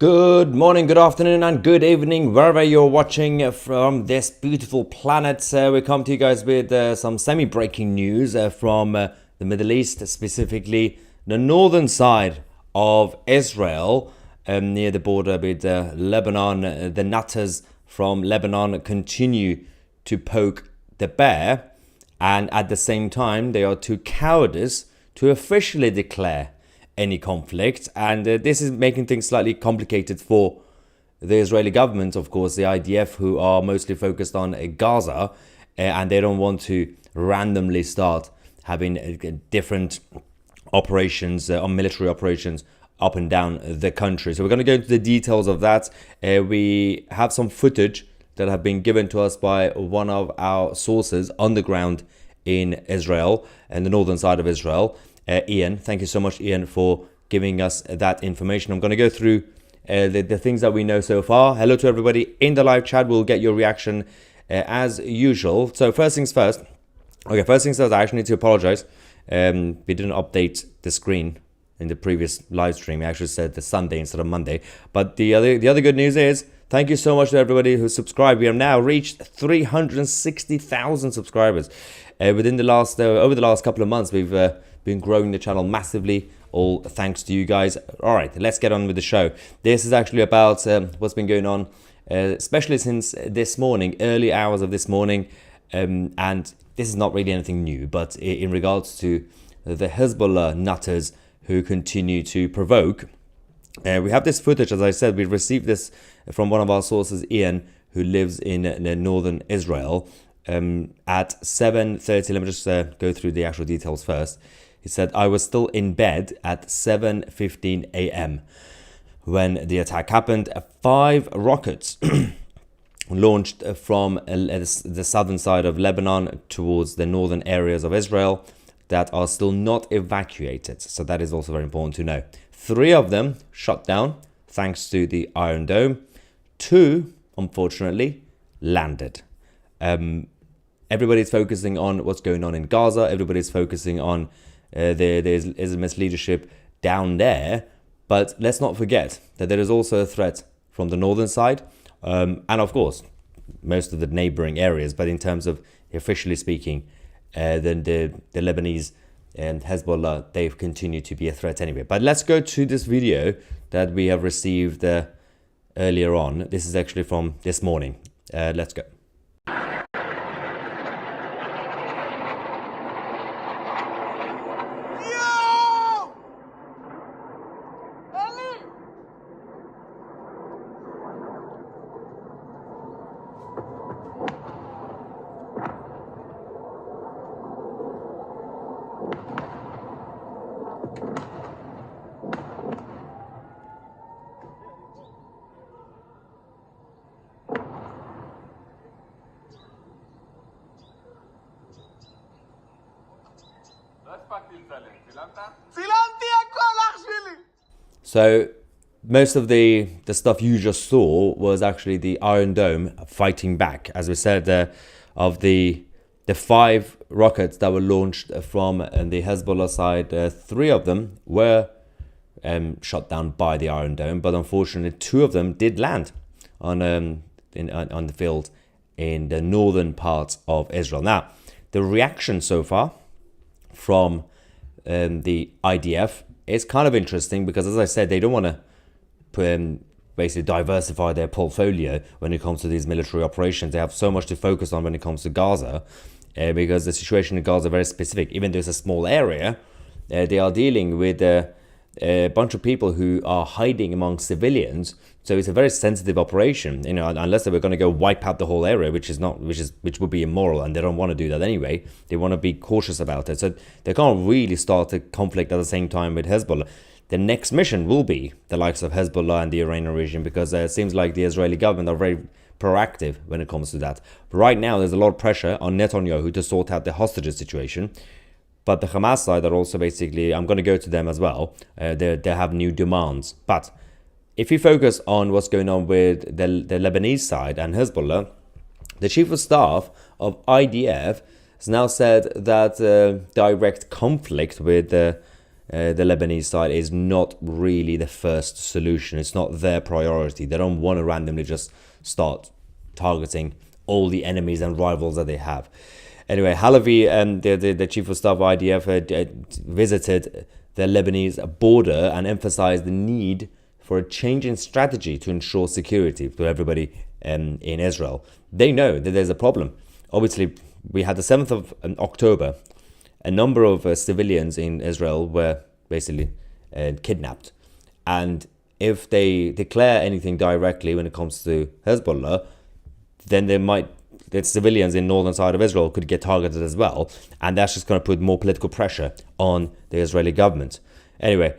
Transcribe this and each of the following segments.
Good morning, good afternoon, and good evening, wherever you're watching from this beautiful planet. We come to you guys with some semi-breaking news from the Middle East, specifically the northern side of Israel, near the border with Lebanon. The nutters from Lebanon continue to poke the bear, and at the same time, they are too cowardice to officially declare any conflict, and this is making things slightly complicated for the Israeli government, of course, the IDF, who are mostly focused on Gaza, and they don't want to randomly start having different operations, military operations up and down the country. So we're going to go into the details of that. We have some footage that have been given to us by one of our sources on the ground in Israel and the northern side of Israel. Ian, thank you so much, Ian, for giving us that information. I'm going to go through the things that we know so far. Hello to everybody in the live chat. We'll get your reaction as usual. So first things first. Okay, first things first, I actually need to apologize. We didn't update the screen in the previous live stream. I actually said the Sunday instead of Monday. But the other good news is, thank you so much to everybody who subscribed. We have now reached 360,000 subscribers. Within the last over the last couple of months, we've been growing the channel massively, all thanks to you guys. All right, let's get on with the show. This is actually about what's been going on, especially since this morning, early hours of this morning, and this is not really anything new, but in regards to the Hezbollah nutters who continue to provoke. We have this footage, as I said. We received this from one of our sources, Ian, who lives in northern Israel. At 7:30, let me just go through the actual details first. He said, I was still in bed at 7:15 a.m. when the attack happened. 5 rockets launched from the southern side of Lebanon towards the northern areas of Israel that are still not evacuated. So that is also very important to know. 3 of them shot down thanks to the Iron Dome. 2, unfortunately, landed. Everybody's focusing on what's going on in Gaza. Everybody's focusing on the Islamist leadership down there. But let's not forget that there is also a threat from the northern side. And of course, most of the neighboring areas. But in terms of officially speaking, then the Lebanese and Hezbollah, they've continued to be a threat anyway. But let's go to this video that we have received earlier on. This is actually from this morning. Let's go. So most of the stuff you just saw was actually the Iron Dome fighting back. As we said, of the 5 rockets that were launched from the Hezbollah side, 3 of them were shot down by the Iron Dome, but unfortunately 2 of them did land on the field in the northern parts of Israel. Now, the reaction so far from the IDF is kind of interesting because, as I said, they don't want to basically diversify their portfolio when it comes to these military operations. They have so much to focus on when it comes to Gaza because the situation in Gaza is very specific. Even though it's a small area, they are dealing with a bunch of people who are hiding among civilians. So it's a very sensitive operation, you know, unless they were going to go wipe out the whole area, which would be immoral, and they don't want to do that anyway. They want to be cautious about it. So they can't really start a conflict at the same time with Hezbollah. The next mission will be the likes of Hezbollah and the Iranian regime, because it seems like the Israeli government are very proactive when it comes to that. Right now, there's a lot of pressure on Netanyahu to sort out the hostages situation. But the Hamas side are also basically, I'm going to go to them as well. They have new demands. But if you focus on what's going on with the Lebanese side and Hezbollah, the chief of staff of IDF has now said that direct conflict with the Lebanese side is not really the first solution. It's not their priority. They don't want to randomly just start targeting all the enemies and rivals that they have. Anyway, Halavi, the chief of staff of IDF, visited the Lebanese border and emphasized the need for a change in strategy to ensure security to everybody in Israel. They know that there's a problem. Obviously, we had the 7th of October. A number of civilians in Israel were basically kidnapped. And if they declare anything directly when it comes to Hezbollah, then the civilians in northern side of Israel could get targeted as well. And that's just going to put more political pressure on the Israeli government. Anyway,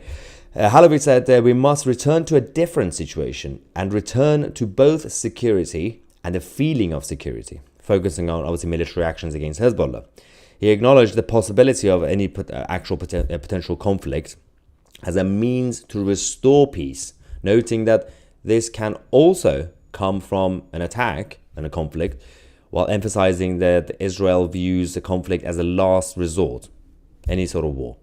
Halavi said we must return to a different situation and return to both security and a feeling of security, focusing on obviously military actions against Hezbollah. He acknowledged the possibility of any actual potential conflict as a means to restore peace, noting that this can also come from an attack and a conflict, while emphasizing that Israel views the conflict as a last resort, any sort of war.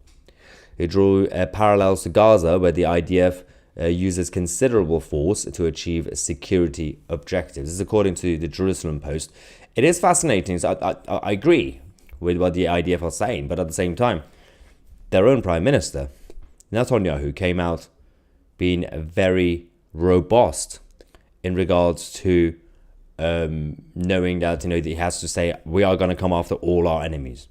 He drew parallels to Gaza, where the IDF uses considerable force to achieve security objectives. This is according to the Jerusalem Post. It is fascinating. So I agree with what the IDF are saying, but at the same time, their own prime minister, Netanyahu, came out being very robust in regards to knowing that he has to say we are going to come after all our enemies,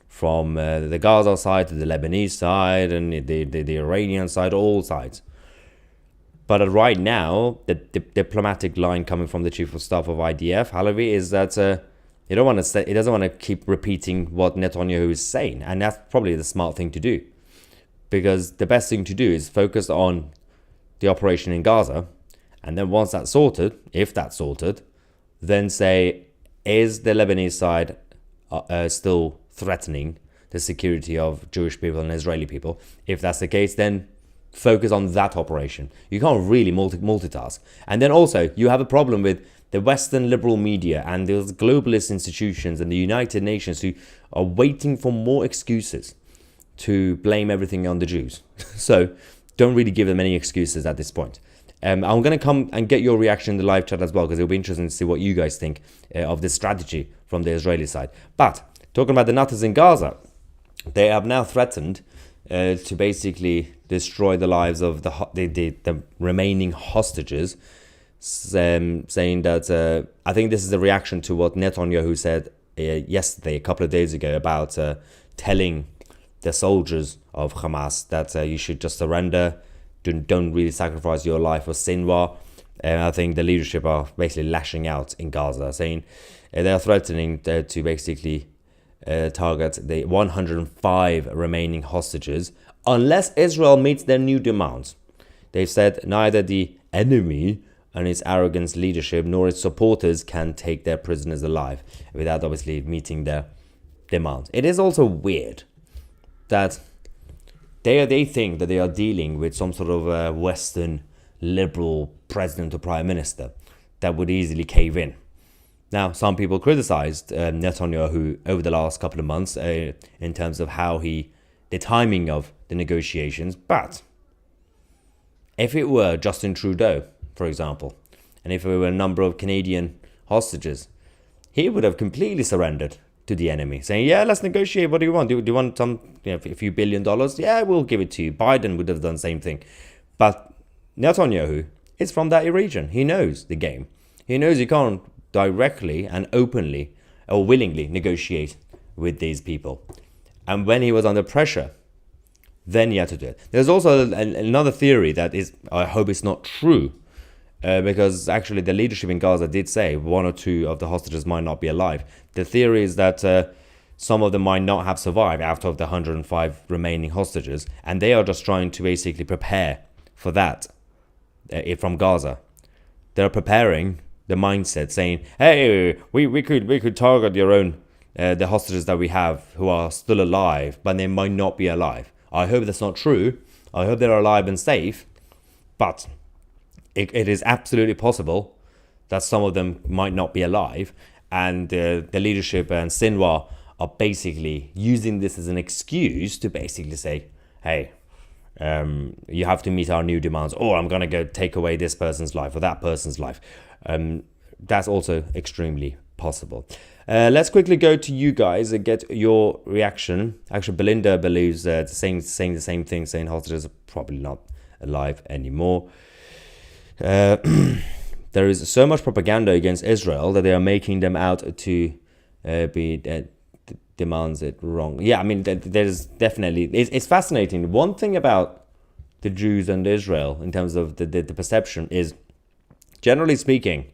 from the Gaza side to the Lebanese side and the Iranian side, all sides. But right now, the diplomatic line coming from the chief of staff of IDF, Halavi, is that he doesn't want to keep repeating what Netanyahu is saying, and that's probably the smart thing to do, because the best thing to do is focus on the operation in Gaza, and then once that's sorted, if that's sorted, then say, is the Lebanese side still threatening the security of Jewish people and Israeli people? If that's the case, then focus on that operation. You can't really multitask. And then also, you have a problem with the Western liberal media and those globalist institutions and the United Nations who are waiting for more excuses to blame everything on the Jews. So don't really give them any excuses at this point. I'm going to come and get your reaction in the live chat as well, because it'll be interesting to see what you guys think of this strategy from the Israeli side. But talking about the nutters in Gaza, they have now threatened to basically destroy the lives of the remaining hostages, saying that I think this is a reaction to what Netanyahu said yesterday, a couple of days ago, about telling the soldiers of Hamas that you should just surrender, don't really sacrifice your life for Sinwar. And I think the leadership are basically lashing out in Gaza, saying they are threatening to basically target the 105 remaining hostages unless Israel meets their new demands. They've said neither the enemy and its arrogant leadership nor its supporters can take their prisoners alive without obviously meeting their demands. It is also weird that they think that they are dealing with some sort of Western liberal president or prime minister that would easily cave in. Now, some people criticized Netanyahu over the last couple of months in terms of the timing of the negotiations. But if it were Justin Trudeau, for example, and if it were a number of Canadian hostages, he would have completely surrendered to the enemy, saying, yeah, let's negotiate. What do you want? Do you want a few $1 billion? Yeah, we'll give it to you. Biden would have done the same thing. But Netanyahu is from that region. He knows the game. He knows you can't directly and openly or willingly negotiate with these people. And when he was under pressure, then he had to do it. There's also another theory that is, I hope it's not true, because actually the leadership in Gaza did say one or two of the hostages might not be alive. The theory is that some of them might not have survived out of the 105 remaining hostages, and they are just trying to basically prepare for that from Gaza. They're preparing the mindset, saying, hey, we could target your own the hostages that we have who are still alive, but they might not be alive. I hope that's not true. I hope they're alive and safe, but it is absolutely possible that some of them might not be alive, and the leadership and Sinwar are basically using this as an excuse to basically say, hey, You have to meet our new demands, or I'm going to go take away this person's life or that person's life. That's also extremely possible. Let's quickly go to you guys and get your reaction. Actually, Belinda believes saying the same thing, saying hostages are probably not alive anymore. There is so much propaganda against Israel that they are making them out to be demands it wrong. Yeah, I mean, there's definitely... It's fascinating. One thing about the Jews and Israel in terms of the perception is, generally speaking,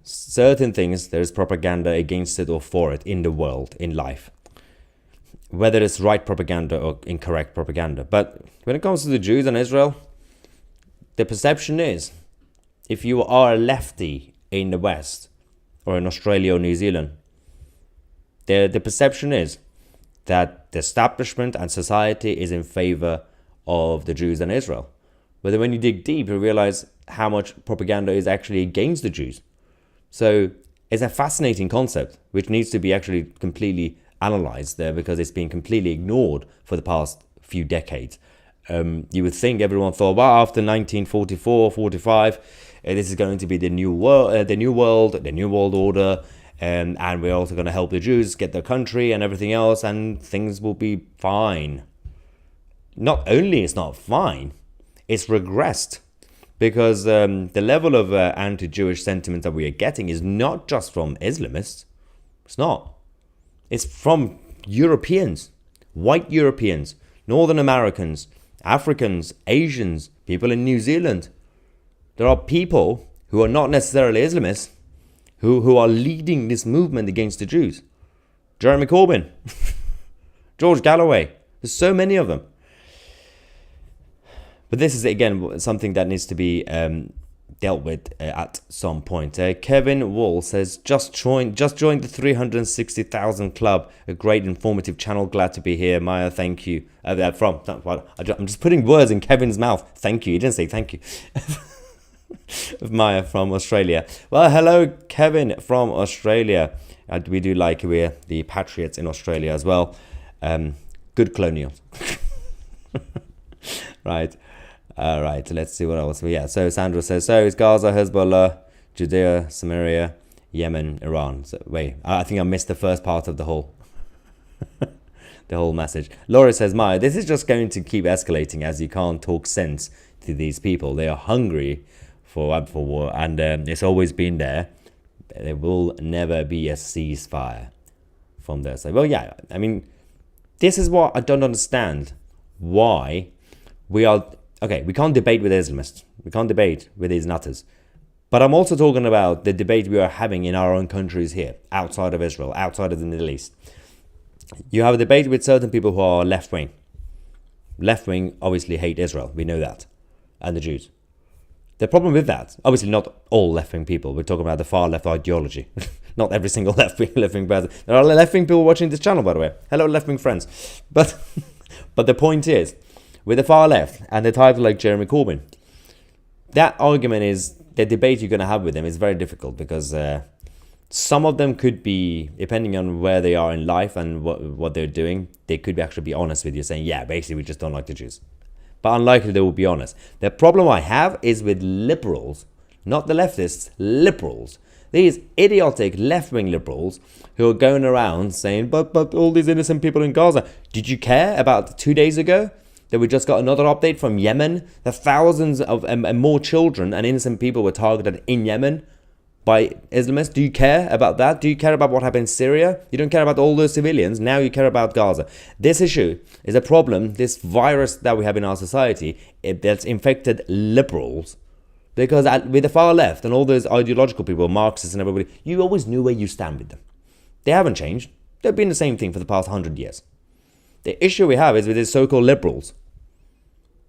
certain things, there's propaganda against it or for it in the world, in life. Whether it's right propaganda or incorrect propaganda. But when it comes to the Jews and Israel, the perception is, if you are a lefty in the West, or in Australia or New Zealand, the perception is that the establishment and society is in favor of the Jews and Israel. But then when you dig deep, you realize how much propaganda is actually against the Jews. So it's a fascinating concept, which needs to be actually completely analyzed there, because it's been completely ignored for the past few decades. You would think everyone thought, well, after 1944, 45, this is going to be the new world, the new world order, and we're also going to help the Jews get their country and everything else, and things will be fine. Not only it's not fine, it's regressed, because the level of anti-Jewish sentiment that we are getting is not just from Islamists. It's not. It's from Europeans, white Europeans, Northern Americans, Africans, Asians, people in New Zealand. There are people who are not necessarily Islamists who are leading this movement against the Jews. Jeremy Corbyn, George Galloway, there's so many of them. But this is, again, something that needs to be dealt with at some point. Kevin Wall says, just joined the 360,000 club. A great informative channel. Glad to be here. Maya, thank you. I'm just putting words in Kevin's mouth. Thank you. He didn't say thank you. Maya from Australia. Well, hello, Kevin from Australia. We do like, we're the patriots in Australia as well. Good colonials. Right. All right, let's see what else. Yeah, so Sandra says, so it's Gaza, Hezbollah, Judea, Samaria, Yemen, Iran. So wait, I think I missed the first part of the whole the whole message. Laura says, Maya, this is just going to keep escalating as you can't talk sense to these people. They are hungry for war, and it's always been there. There will never be a ceasefire from their side. Well, yeah, I mean, this is what I don't understand. Why we are... Okay, we can't debate with Islamists. We can't debate with these nutters. But I'm also talking about the debate we are having in our own countries here, outside of Israel, outside of the Middle East. You have a debate with certain people who are left-wing. Left-wing obviously hate Israel. We know that. And the Jews. The problem with that, obviously not all left-wing people. We're talking about the far-left ideology. Not every single left-wing person. There are left-wing people watching this channel, by the way. Hello, left-wing friends. But the point is, with the far left and the type like Jeremy Corbyn, that argument is, the debate you're going to have with them is very difficult, because some of them could be, depending on where they are in life and what they're doing, they could actually be honest with you, saying, yeah, basically we just don't like the Jews. But unlikely they will be honest. The problem I have is with liberals, not the leftists, liberals. These idiotic left-wing liberals who are going around saying, but all these innocent people in Gaza. Did you care about 2 days ago that we just got another update from Yemen? The thousands of and more children and innocent people were targeted in Yemen by Islamists. Do you care about that? Do you care about what happened in Syria? You don't care about all those civilians. Now you care about Gaza. This issue is a problem, this virus that we have in our society, that's infected liberals. Because with the far left and all those ideological people, Marxists and everybody, you always knew where you stand with them. They haven't changed. They've been the same thing for the past 100 years. The issue we have is with these so-called liberals.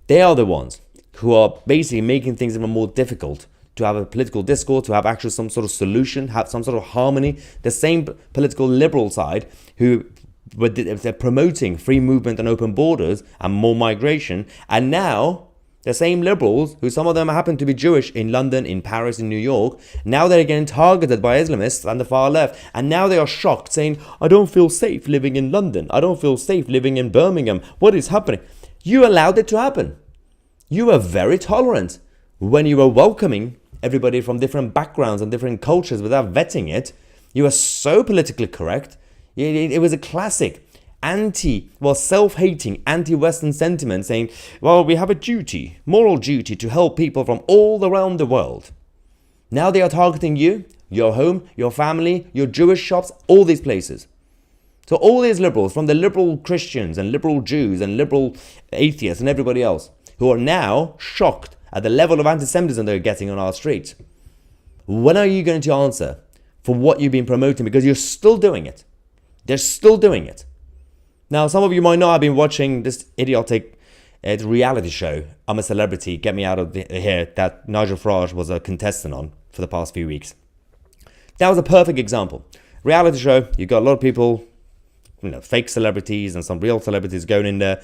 They are the ones who are basically making things even more difficult to have a political discourse, to have actually some sort of solution, have some sort of harmony. The same political liberal side who they're promoting free movement and open borders and more migration, and now the same liberals, who some of them happen to be Jewish in London, in Paris, in New York, now they're getting targeted by Islamists and the far left. And now they are shocked, saying, I don't feel safe living in London. I don't feel safe living in Birmingham. What is happening? You allowed it to happen. You were very tolerant when you were welcoming everybody from different backgrounds and different cultures without vetting it. You were so politically correct. It was a classic self-hating, anti-Western sentiment saying, well, we have a duty, moral duty to help people from all around the world. Now they are targeting you, your home, your family, your Jewish shops, all these places. So all these liberals, from the liberal Christians and liberal Jews and liberal atheists and everybody else, who are now shocked at the level of anti-Semitism they're getting on our streets. When are you going to answer for what you've been promoting? Because you're still doing it. They're still doing it. Now, some of you might not have been watching this idiotic reality show, I'm a Celebrity, Get Me Out of Here, that Nigel Farage was a contestant on for the past few weeks. That was a perfect example. Reality show, you got a lot of people, fake celebrities and some real celebrities going in there.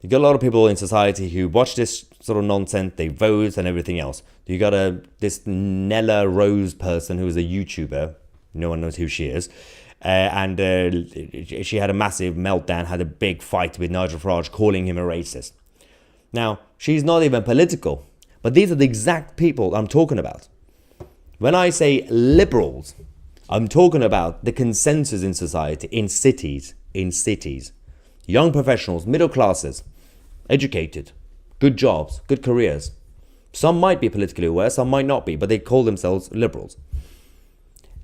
You got a lot of people in society who watch this sort of nonsense, they vote and everything else. You got this Nella Rose person who is a YouTuber, no one knows who she is, and she had a massive meltdown, had a big fight with Nigel Farage, calling him a racist. Now, she's not even political, but these are the exact people I'm talking about. When I say liberals, I'm talking about the consensus in society, in cities. Young professionals, middle classes, educated, good jobs, good careers. Some might be politically aware, some might not be, but they call themselves liberals.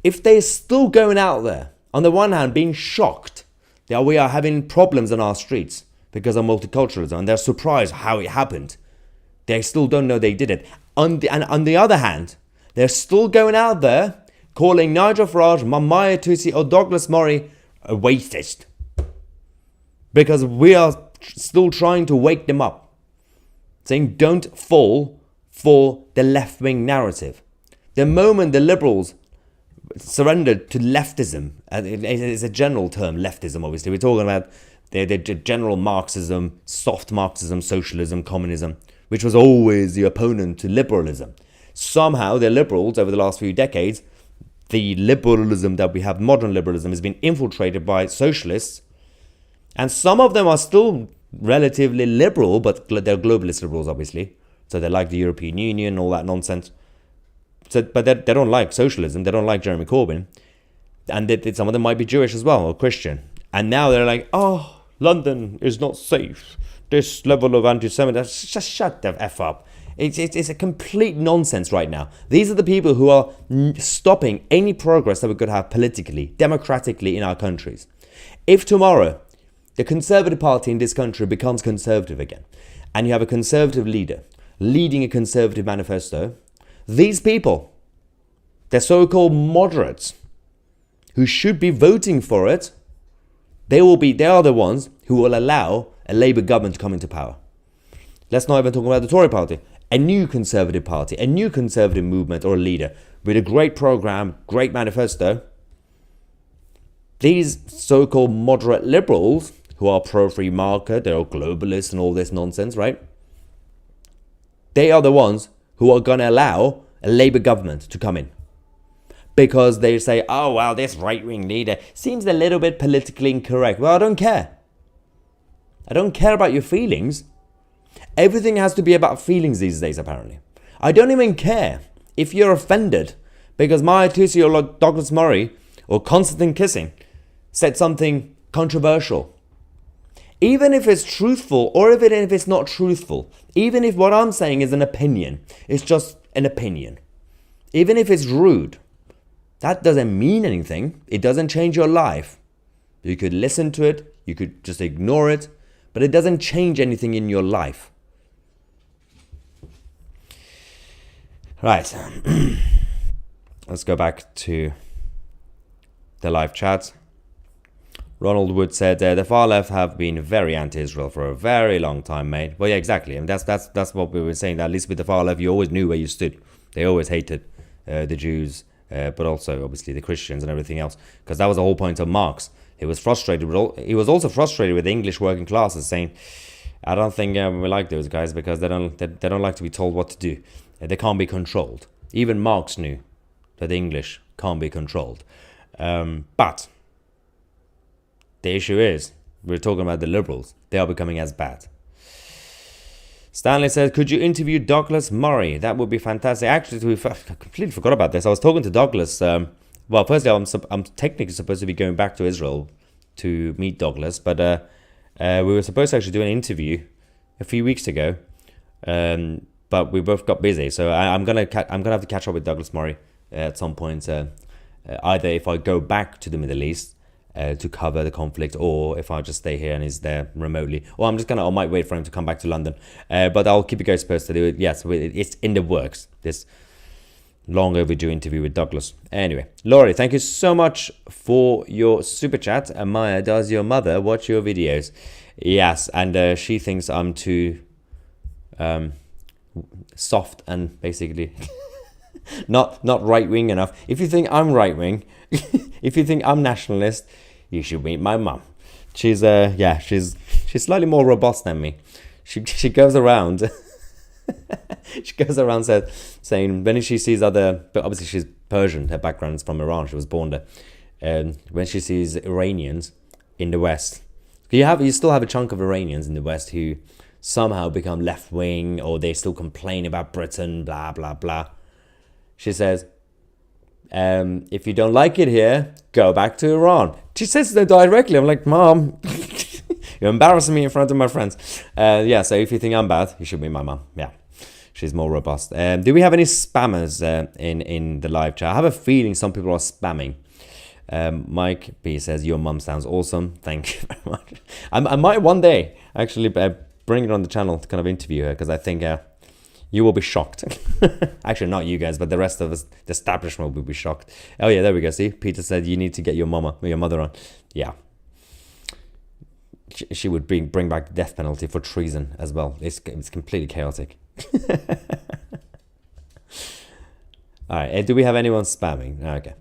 If they're still going out there, on the one hand, being shocked that we are having problems on our streets because of multiculturalism, and they're surprised how it happened, they still don't know they did it. On the other hand, they're still going out there calling Nigel Farage, Maya Tusi, or Douglas Murray a racist. Because we are still trying to wake them up, saying don't fall for the left-wing narrative. The moment the liberals surrendered to leftism, it's a general term, leftism obviously, we're talking about the general Marxism, soft Marxism, socialism, communism, which was always the opponent to liberalism. Somehow the liberals over the last few decades, the liberalism that we have, modern liberalism, has been infiltrated by socialists. And some of them are still relatively liberal, but they're globalist liberals, obviously. So they like the European Union, all that nonsense. But they don't like socialism. They don't like Jeremy Corbyn. And some of them might be Jewish as well, or Christian. And now they're like, oh, London is not safe. This level of anti-Semitism, just shut the F up. It's a complete nonsense right now. These are the people who are stopping any progress that we could have politically, democratically in our countries. If tomorrow the Conservative Party in this country becomes conservative again, and you have a conservative leader leading a conservative manifesto, these people, the so-called moderates, who should be voting for it, they are the ones who will allow a Labour government to come into power. Let's not even talk about the Tory party. A new conservative party, a new conservative movement or a leader with a great programme, great manifesto. These so-called moderate liberals, who are pro-free market, they're all globalists and all this nonsense, right? They are the ones who are going to allow a Labour government to come in. Because they say, oh, well, this right-wing leader seems a little bit politically incorrect. Well, I don't care. I don't care about your feelings. Everything has to be about feelings these days, apparently. I don't even care if you're offended because Maya Tusi or Douglas Murray or Konstantin Kissing said something controversial. Even if it's truthful or even if it's not truthful, even if what I'm saying is an opinion, it's just an opinion. Even if it's rude, that doesn't mean anything. It doesn't change your life. You could listen to it, you could just ignore it, but it doesn't change anything in your life. Right. Let's go back to the live chat. Ronald Wood said, the far left have been very anti-Israel for a very long time, mate. Well, yeah, exactly. I mean, that's what we were saying. That at least with the far left, you always knew where you stood. They always hated the Jews, but also, obviously, the Christians and everything else. Because that was the whole point of Marx. He was frustrated. He was also frustrated with the English working classes, saying, I don't think we like those guys because they don't like to be told what to do. They can't be controlled. Even Marx knew that the English can't be controlled. But the issue is, we're talking about the liberals. They are becoming as bad. Stanley says, could you interview Douglas Murray? That would be fantastic. Actually, I completely forgot about this. I was talking to Douglas. Well, firstly, I'm technically supposed to be going back to Israel to meet Douglas, but we were supposed to actually do an interview a few weeks ago, but we both got busy. So I'm gonna have to catch up with Douglas Murray at some point. Either if I go back to the Middle East to cover the conflict, or if I just stay here and he's there remotely, or I might wait for him to come back to London. But I'll keep you guys posted. Yes, it's in the works. This long overdue interview with Douglas. Anyway, Laurie, thank you so much for your super chat. Maya, does your mother watch your videos? Yes, and she thinks I'm too soft and basically not right wing enough. If you think I'm right wing, if you think I'm nationalist, you should meet my mum. She's slightly more robust than me. She goes around. She goes around saying when she sees other, but obviously she's Persian. Her background is from Iran. She was born there. When she sees Iranians in the West, you still have a chunk of Iranians in the West who somehow become left wing, or they still complain about Britain, blah blah blah. She says, if you don't like it here, go back to Iran. She says that directly. I'm like, Mom, you're embarrassing me in front of my friends. So if you think I'm bad, you should be my mom. Yeah, she's more robust. Do we have any spammers in the live chat? I have a feeling some people are spamming. Mike B says, your mum sounds awesome. Thank you very much. I might one day actually bring it on the channel to kind of interview her, because I think you will be shocked. Actually, not you guys, but the rest of us, the establishment will be shocked. Oh yeah, there we go. See, Peter said you need to get your mother on. Yeah. She would bring back the death penalty for treason as well. It's completely chaotic. All right, do we have anyone spamming? Okay.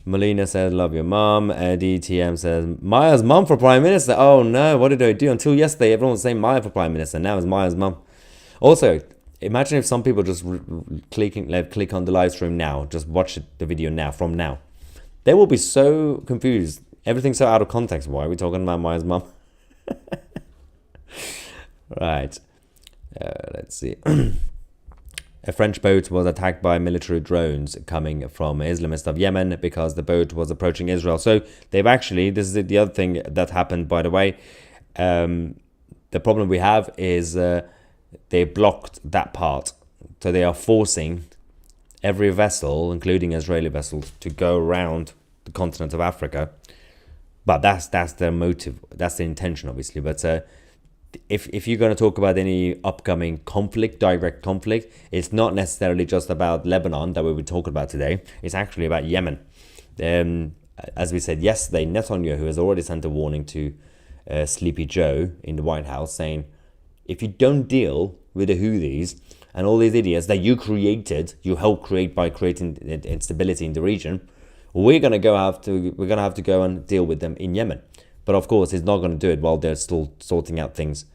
Melina says, love your mom. DTM says, Maya's mom for Prime Minister. Oh no, what did I do? Until yesterday, everyone was saying Maya for Prime Minister. Now it's Maya's mom. Also, imagine if some people just click on the live stream now, just watch the video now, from now. They will be so confused. Everything's so out of context. Why are we talking about Maya's mom? Right. Let's see. A French boat was attacked by military drones coming from Islamist of Yemen because the boat was approaching Israel. So they've actually, this is the other thing that happened, by the way. The problem we have is they blocked that part. So they are forcing every vessel, including Israeli vessels, to go around the continent of Africa. But that's their motive. That's the intention, obviously. But if you're going to talk about any upcoming conflict, direct conflict, it's not necessarily just about Lebanon that we were talking about today. It's actually about Yemen. As we said yesterday, Netanyahu has already sent a warning to Sleepy Joe in the White House, saying, if you don't deal with the Houthis and all these idiots that you helped create by creating instability in the region, we're gonna have to go and deal with them in Yemen. But of course, he's not going to do it while they're still sorting out things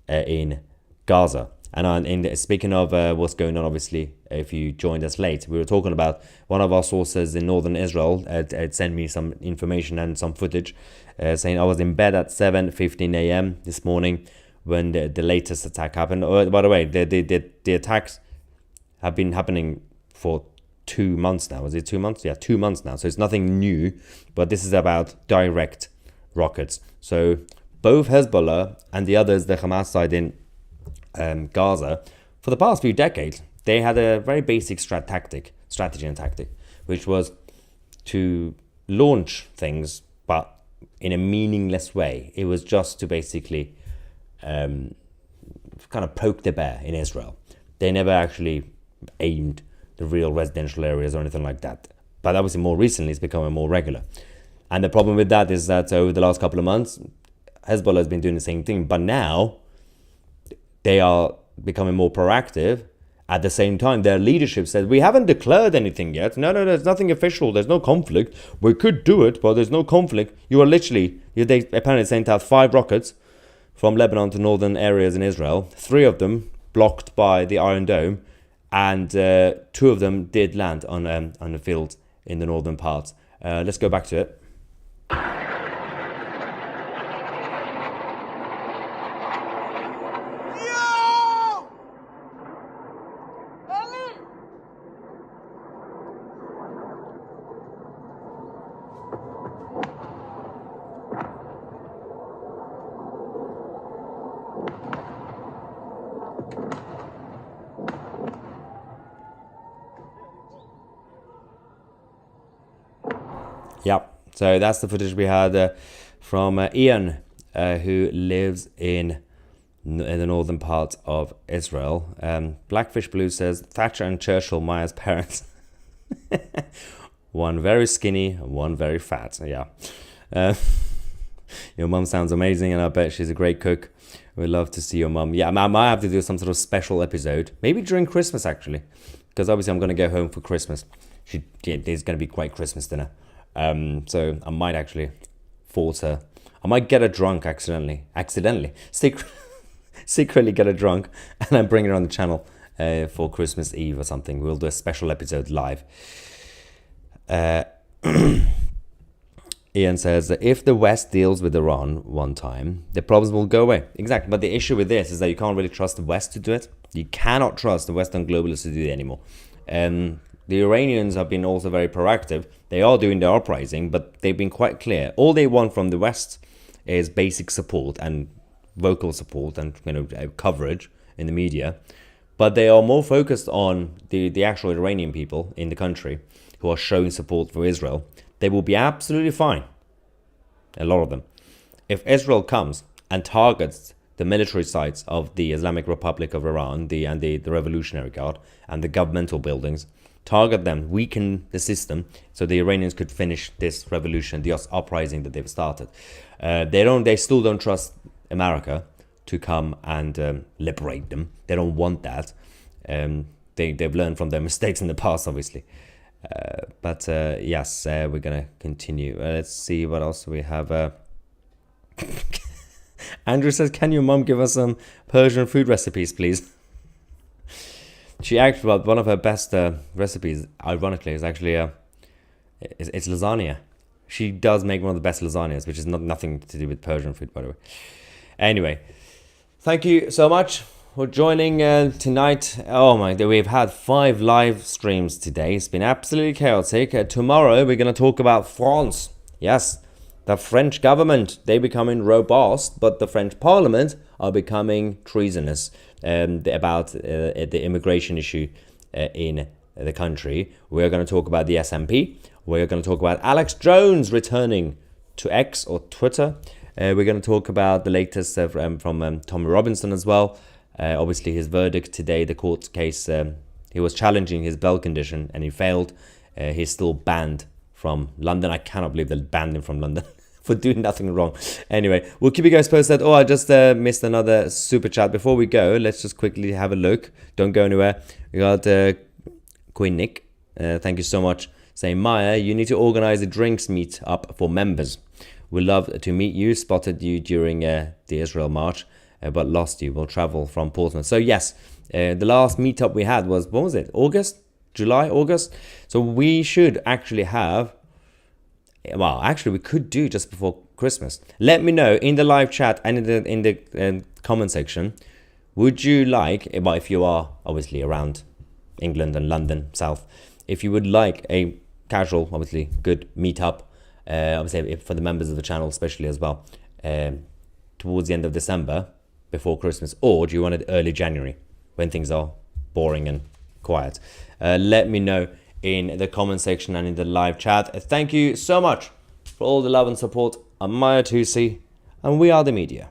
in Gaza. And speaking of what's going on, obviously, if you joined us late, we were talking about one of our sources in northern Israel had sent me some information and some footage saying I was in bed at 7:15 a.m. this morning when the latest attack happened. Oh, by the way, the attacks have been happening for 2 months now. Is it 2 months? Yeah, 2 months now. So it's nothing new, but this is about direct rockets. So both Hezbollah and the others, the Hamas side in Gaza, for the past few decades, they had a very basic strategy and tactic, which was to launch things, but in a meaningless way. It was just to basically kind of poke the bear in Israel. They never actually aimed the real residential areas or anything like that. But obviously more recently, it's becoming more regular. And the problem with that is that over the last couple of months, Hezbollah has been doing the same thing. But now they are becoming more proactive. At the same time, their leadership says, we haven't declared anything yet. No, there's nothing official. There's no conflict. We could do it, but there's no conflict. They apparently sent out 5 rockets from Lebanon to northern areas in Israel. 3 of them blocked by the Iron Dome. And 2 of them did land on the field in the northern parts. Let's go back to it. Yep. So that's the footage we had from Ian, who lives in the northern part of Israel. Blackfish Blue says Thatcher and Churchill, Maya's parents. One very skinny and one very fat. Yeah. Your mum sounds amazing, and I bet she's a great cook. We'd love to see your mum. Yeah, I might have to do some sort of special episode, maybe during Christmas actually, because obviously I'm going to go home for Christmas. There's going to be quite Christmas dinner, so I might actually force her. I might get her drunk accidentally, secretly get her drunk, and then bring her on the channel for Christmas Eve or something. We'll do a special episode live. Ian says that if the West deals with Iran one time, the problems will go away. Exactly. But the issue with this is that you can't really trust the West to do it. You cannot trust the Western globalists to do it anymore. The Iranians have been also very proactive. They are doing their uprising, but they've been quite clear. All they want from the West is basic support and vocal support and coverage in the media. But they are more focused on the actual Iranian people in the country who are showing support for Israel. They will be absolutely fine, a lot of them, if Israel comes and targets the military sites of the Islamic Republic of Iran, the Revolutionary Guard, and the governmental buildings, target them, weaken the system, so the Iranians could finish this revolution, the uprising that they've started. They still don't trust America to come and liberate them. They don't want that. They've learned from their mistakes in the past, obviously. But yes, we're gonna continue. Let's see what else we have. Andrew says, can your mum give us some Persian food recipes, please? She actually, well, one of her best recipes, ironically, is actually it's lasagna. She does make one of the best lasagnas, which is nothing to do with Persian food, by the way. Anyway, thank you so much for joining tonight. Oh my God, we've had 5 live streams today. It's been absolutely chaotic. Tomorrow we're going to talk about France. Yes, the French government, they're becoming robust, but the French parliament are becoming treasonous about the immigration issue in the country. We're going to talk about the SMP. We're going to talk about Alex Jones returning to X or Twitter. We're going to talk about the latest from Tommy Robinson as well. Obviously, his verdict today, the court case, he was challenging his bail condition and he failed. He's still banned from London. I cannot believe they banned him from London for doing nothing wrong. Anyway, we'll keep you guys posted. Oh, I just missed another super chat. Before we go, let's just quickly have a look. Don't go anywhere. We got Queen Nick. Thank you so much. Saying, Maya, you need to organize a drinks meet up for members. We'd love to meet you. Spotted you during the Israel march, but lost you. We'll travel from Portsmouth. So yes, the last meetup we had was, what was it? August? So we should actually have, well, actually we could do just before Christmas. Let me know in the live chat and in the comment section. Would you like, well, if you are obviously around England and London, South, if you would like a casual, obviously good meetup, obviously for the members of the channel especially as well, towards the end of December before Christmas, or do you want it early January when things are boring and quiet? Let me know in the comment section and in the live chat. Thank you so much for all the love and support. I'm Maya Tusi, and we are the media.